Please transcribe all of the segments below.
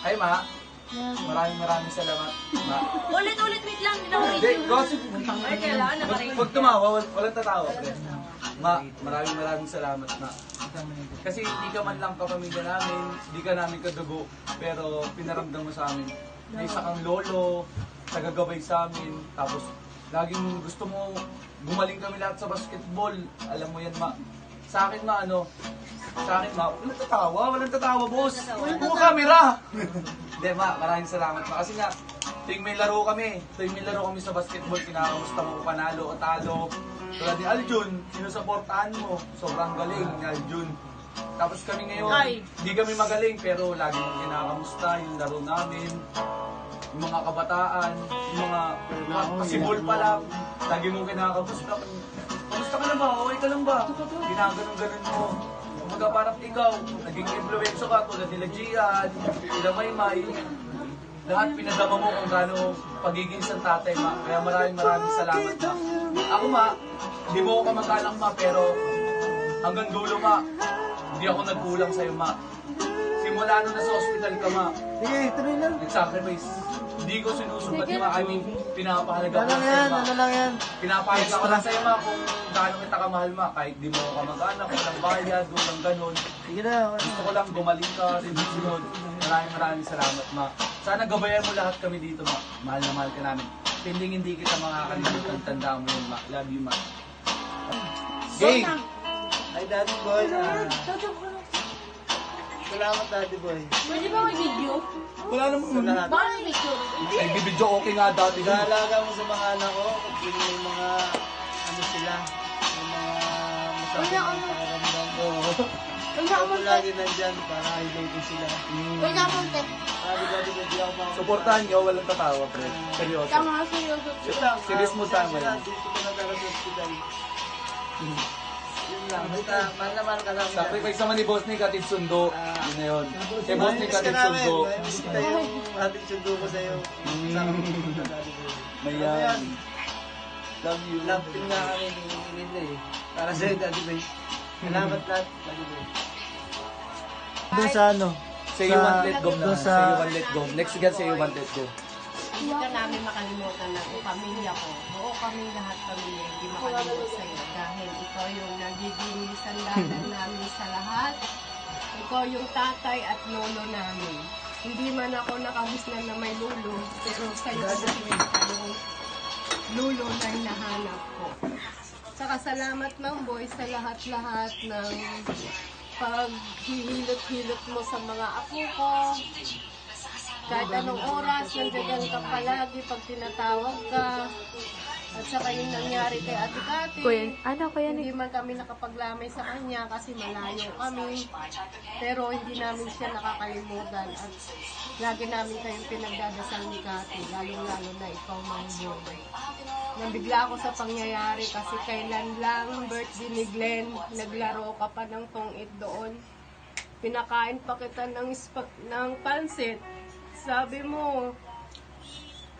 Ay, Ma. Maraming salamat, Ma. Ulit-ulit, wait lang. Hindi na ako Hindi, gossip. Ay, kailangan nakarinig. Pag tumawa, walang tatawa. Ma, maraming salamat, Ma. Kasi hindi ka man lang kapamilya namin, hindi ka namin kadugo, pero pinaramdam mo sa amin. May isa kang lolo, tagagabay sa amin, tapos laging gusto mo gumaling kami lahat sa basketball. Alam mo yan, Ma. Sa akin, Ma, walang tatawa, boss. Buo camera. Hindi, Ma, maraming salamat, Ma. Kasi nga, tuwing may laro kami sa basketball, kinakamusta mo kung panalo o talo. Tulad ni Aljun, sinusuportahan mo. Sobrang galing ni Aljun. Tapos kami ngayon, hindi kami magaling, pero lagi mong kinakamusta yung laro namin. Yung mga kabataan, yung mga pasibol pa lang, lagi mong kinakamusta. Kamusta ka na ba? Okay ka lang ba? Ginaganon-ganon mo. Kumbaga parang ikaw, naging influensya ka tulad nila Gian, nila Maymay. Lahat pinadama mo kung gaano pagiging isang tatay, Ma. Kaya maraming salamat, Ma. Ako, Ma, hindi mo ako kamag-anak, Ma, pero hanggang dulo, Ma, hindi ako nagkulang sa'yo, Ma. Simula nung nasa hospital ka, Ma, nag-sacrifice. Hindi ko sinusubat, Ma. I mean, pinapahalaga ko lang sa'yo, Ma. Pinapahalaga ko lang sa'yo, Ma, kung gaano kita kamahal, Ma. Kahit di mo ako kamag-anak, walang bayad, walang ganun. Gusto ko lang gumaling ka, sunod. Maraming salamat, Ma. Sana gabayan mo lahat kami dito, Ma. Mahal na mahal ka namin. Hindi kita makakalimutan. Tandaan mo yun, Ma. Love you, Ma. Hey! Hi, Daddy Boy. Salamat, Daddy Boy. Pwede ba may video? Wala namang Sa lahat. Baka may video. Ay, bibidyo okay nga dati. Nag-aalaga mo sa mga anak ko. Kung may mga, ano sila, may mga masakit ng pakiramdam ko. Ako lagi nandyan para highlightin sila. Wait na akong tip. Sabi, Daddy Boy, di ako makakapagod. Supportahan nyo, walang tatawa, pre. Seryoso. Tama, seryoso. Serious mo sa amin. Dito ko na talaga sa hospital. Yun lang. Basta, mahal na mahal ka lang. Sacrifice naman ni Boss Nick, atid sundo. Yun na yun. Kay Boss Nick, atid sundo. Bisita yung ating sundo ko sa'yo. Sa akin, Daddy Boy. Mayan. Love you. Love team nga kami ni Linda eh. Para sa'yo, Daddy Boy. Salamat lahat, Daddy Boy. Doon sa ano? Say you want let go na. doon Say sa- you want let go. Next again, say you want let go. Hindi ka namin makalimutan ng pamilya ko. Oo, kami lahat pamilya, hindi makalimutan sa'yo. Dahil ikaw yung nagiging sandalan namin sa lahat. Ikaw yung tatay at lolo namin. Hindi man ako nakagisnan na may lulo, pero sa'yo nakikita yung lulo na hinahanap ko. Saka salamat, Ma'am Boy, sa lahat-lahat ng paghihilot-hilot mo sa mga apo ko. Kahit anong oras, nandiyan ka palagi pag tinatawag ka. At saka yung nangyari kay Ate Kati. Hindi man kami nakapaglamay sa kanya kasi malayo kami. Pero hindi namin siya nakakalimutan. At lagi namin kayong pinagdadasal ni Kati. Lalo-lalo na ikaw, Mang Boy. Nabigla ako sa pangyayari kasi kailan lang birthday ni Glenn. Naglaro ka pa ng tong-it doon. Pinakain pa kita ng pansit. Sabi mo,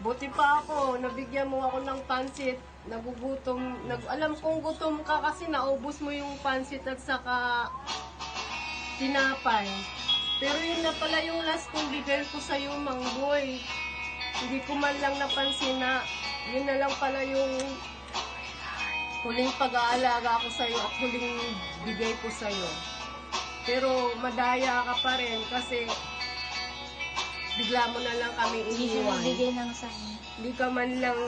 buti pa ako, nabigyan mo ako ng pansit, nagugutom, alam kong gutom ka kasi naubos mo yung pansit at saka tinapay. Pero yun na pala yung last kong bigay ko sa'yo, Mang Boy. Hindi ko man lang napansin na yun na lang pala yung huling pag-aalaga ko sa'yo at huling bigay ko sa'yo. Pero madaya ka pa rin kasi bigla mo na lang kami iniwan. Hindi ka man lang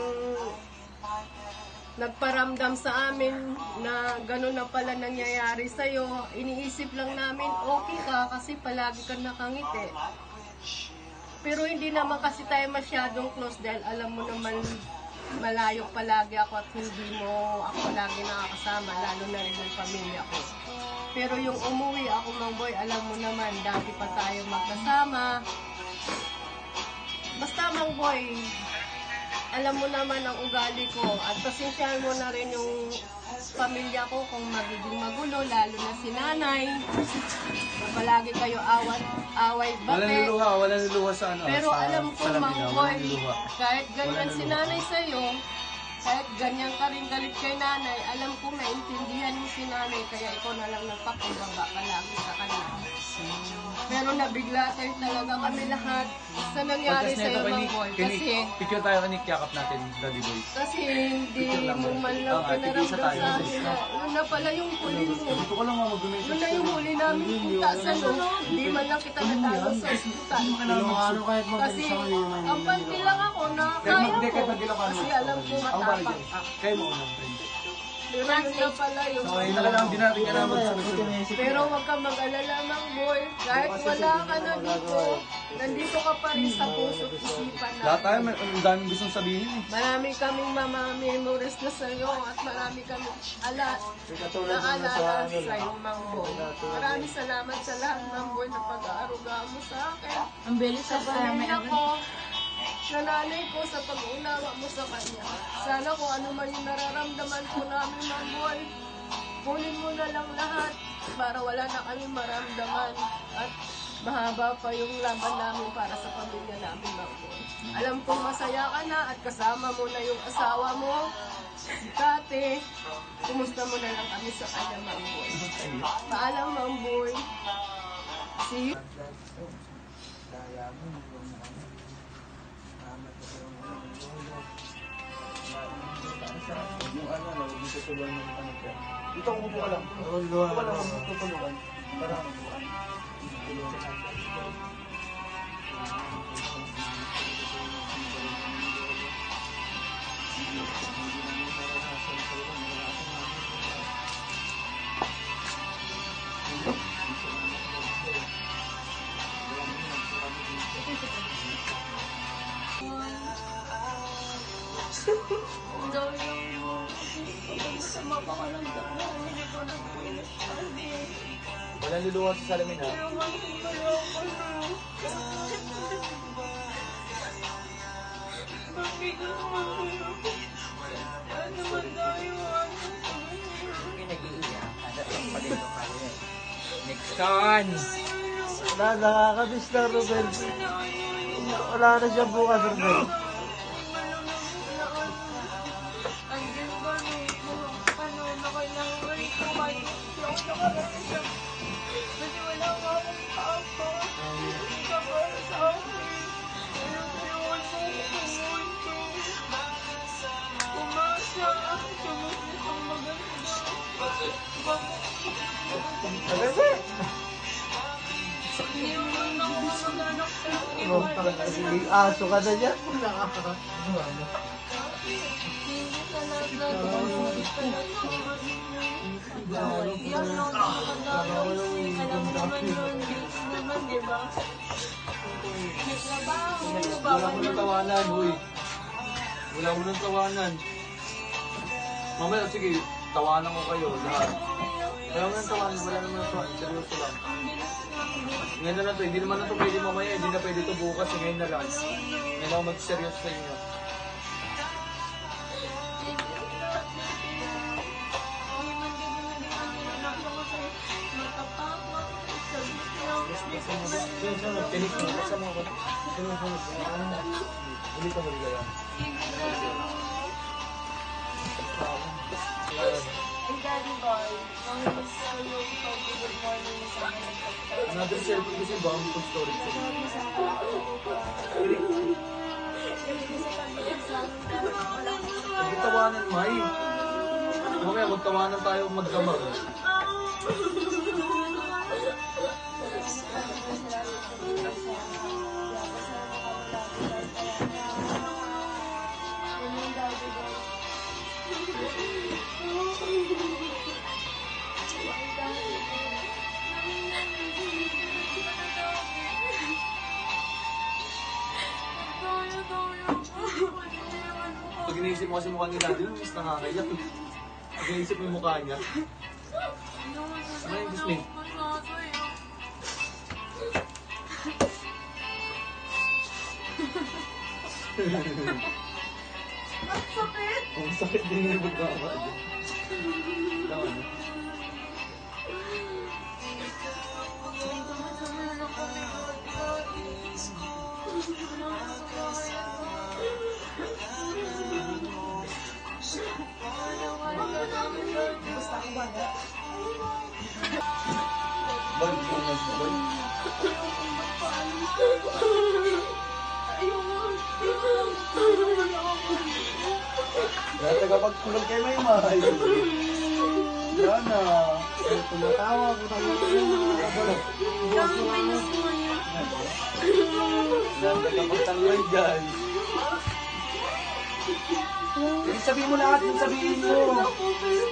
nagparamdam sa amin na gano'n na pala nangyayari sa'yo. Iniisip lang namin, okay ka kasi palagi ka nakangiti. Pero hindi naman kasi tayo masyadong close dahil alam mo naman malayo palagi ako at hindi mo ako lagi nakakasama, lalo na rin yung pamilya ko. Pero yung umuwi ako, Mang Boy, alam mo naman, dati pa tayo magkasama. Basta, Mang Boy, alam mo naman ang ugali ko at pasensyahan mo na rin yung pamilya ko kung magiging magulo, lalo na si nanay. Palagi kayo away bate. Wala niluluha sa ano. Pero sa alam ko, salamin, Mang wala Boy, niluluha. kahit ganyan si nanay sa'yo, kahit ganyan ka rin galit kay nanay, alam ko maintindihan mo si nanay, kaya ikaw na lang nagpakumbaba palagi sa kanya. Pero nabigla tayo talaga kami lahat sa nangyari Podcast sa nito iyo, kay Mang Nick. Boy. Kay Nick. Kasi, Picture tayo kay Nick, yakap natin, Daddy Boy. kasi hindi mo man lang Oo, tigisa pinaramdam tayo. sa akin na yun na pala yung huli mo. Gusto ko lang mga mag-donate. Yun na yung huli namin punta sa loob. Hindi man lang kita natawag sa ospital. Ano kahit Kasi ang panti lang ako na kaya ko. Kasi alam ko matapang ka. Kayo mo unang friend. Pero yun na pala yung... So, ayun na lang, di natin ka naman sa gusto. Pero huwag kang mag-alala, Mang Boy. Kahit wala ka na dito, nandito ka pa rin sa puso't isipan Lahat tayo, namin. ang daming gustong sabihin eh. Marami kaming memories na sa'yo at marami kaming naalala sa'yo, Mang Boy. Maraming salamat sa lahat, Mang Boy, na pag-aaruga mo sa akin. Ang bilis Sa pamilya ko, sa nanay ko, sa pag-unawa mo sa kanya. Sana kung ano man yung nararamdaman ko namin, Mang Boy, kunin mo na lang lahat para wala na kami maramdaman at mahaba pa yung laban namin para sa pamilya namin, Mang Boy. Alam kong masaya ka na at kasama mo na yung asawa mo, si Tate. Kumusta mo na lang kami sa kanya, Mang Boy. Paalam, Mang Boy. See you. Yung ano, yung tutulungan mo ano ko. Dito ako umupo ka lang. Umupo ka lang, tutulungan. Para mabuhan. Walang luluwas sa salamin ha. Next on! Nakakabis na, Ruben. Wala na siya bukas, Ruben. Aso ka na dyan. Wala mo nang tawanan, huy. Wala mo nang tawanan. Mamaya, sige, tawanan ko kayo, lahat. Wala mo nang tawanan, wala naman nang tawanan. Seryoso lang. Ngayon na lang to, hindi naman na to pwede mamaya, hindi na pwede to bukas, ngayon na lang. Ngayon ako mag-seryoso sa inyo. Tinik mo, kasama ko. Hindi ka maligaya. Daddy Boy, namiss ko yung pag-good morning sa mga Another selfie kasi ba ang food storage sa inyo? Magtawanan, May. Mamaya magtawanan tayo magdamag. Pag iniisip mo kasi mukha ni Daddy, mas nakakaiyak. Pag iniisip mo yung mukha niya. Ano yung gusto niya? Ang sakit din yung magkama. Tama na. Boy, gusto mo message boy? Kaya tagapagkulog kay Maymay. Yan na. Tumatawa ko tayo. Yan, tagapagtanggol dyan. Sabihin mo lahat yung sabihin mo.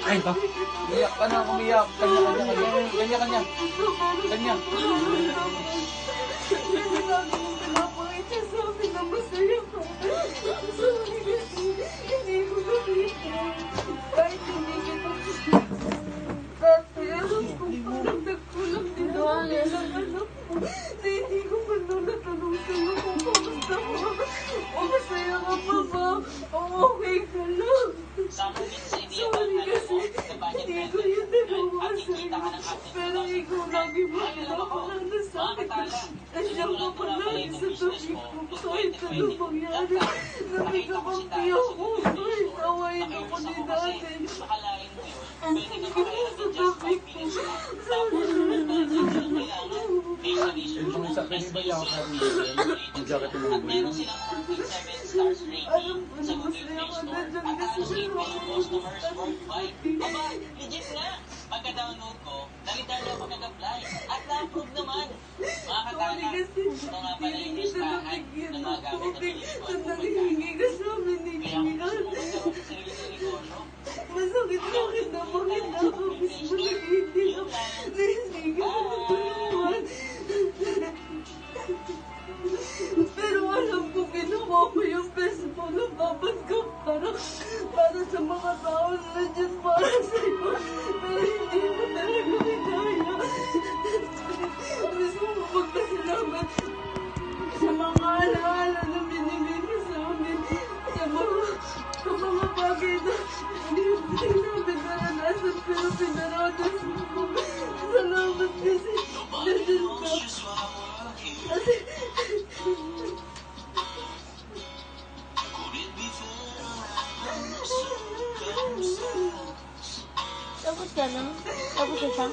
Ay, ba? Umiyak ka na, umiyak. Kanya. Kanya. Kahit hindi kita dati, alam ko parang nagkulang din ako bilang anak ko. Na hindi ko man doon natanong sa'yo kung kamusta mo. O masaya ka pa ba? O okay ka lang? Sorry kasi hindi ko yun nagawa sa'yo. Pero ikaw lagi mo pinapalang na sakit. Nandiyan ka palagi sa tabi ko kahit anong mangyari. Nabigakampi ako kahit awayin ako ni dati. Nandiyan ka sa tabi ko. Yung isa pinibay ako ka rin. Yung jacket mo ng boy. Alam ko na masaya ka nandiyan kasi Aba, legit nga. Pagka-download ko, nakita niyo ako nag-apply. At na-approve naman. Mga sorry katana, kasi ito nga pala hindi yung kita listahan nabigyan ng ng mga gamit na tubig pinili ko na at nanghihingi ka sa amin ni Kaya kung Miguel. gusto mo magkaroon sa sarili ng negosyo, Masakit sa akin na bakit ako mismo na hindi ka matulungan. Pero alam ko ginawa ko yung best mo na babanggap para sa mga tao na nandiyan para sa'yo. Pero hindi mo talaga kinaya. Gusto mo magpasalamat sa mga alaala na binigay mo sa amin. Sa mga bagay na hindi namin naranasan pero pinaranas mo. Salamat kasi nandiyan ka. Kasi Tapos ka na? Tapos na siya?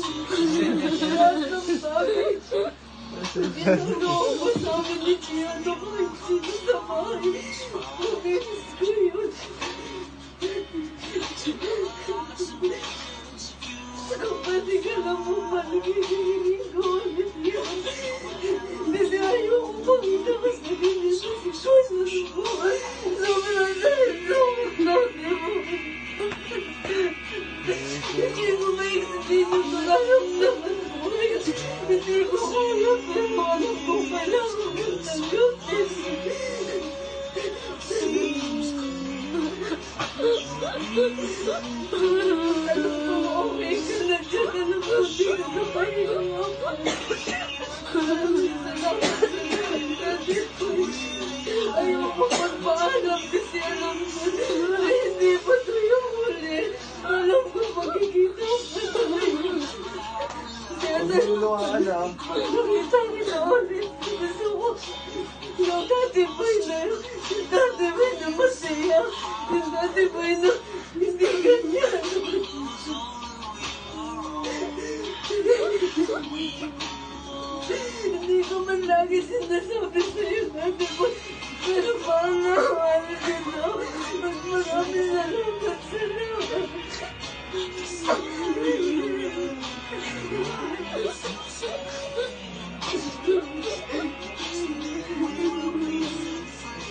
lahat ng bagay. Pinulungan mo sa amin ni Tiano kahit sino sa bahay. Pag-inis ko yun. Kapati ka na mo manigiging ko ulit yun. Kasi ayoko pang nakasagin sa sitwasyon mo. Sobrang dahil natin mo. Hindi ko ma-explain yung nararamdaman mo. Hindi ko kaya pero alam ko kailangan mo tanggapin. Alam ko okay ka na dyan. Alam ko hindi ka na mahirapan. Salamat sa lahat. Ayoko magpaalam kasi alam ko na hindi pa ito yung huli. Alam ko magkikita pa tayo. Kaya Magluluwa ka na. nakita kita ulit. Gusto ko yung dati boy na yung dati boy na masaya. Yung dati boy na hindi ganyan. Hindi ko man lagi sinasabi sa'yo dati boy. Pero parang nakawala din ako. Mas marami salamat salamat.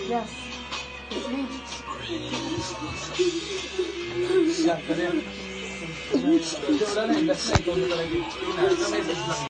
Yes. Sleep. Yan, ganyan. Wala na, last na ikaw na talaga. Ina, sa message lang.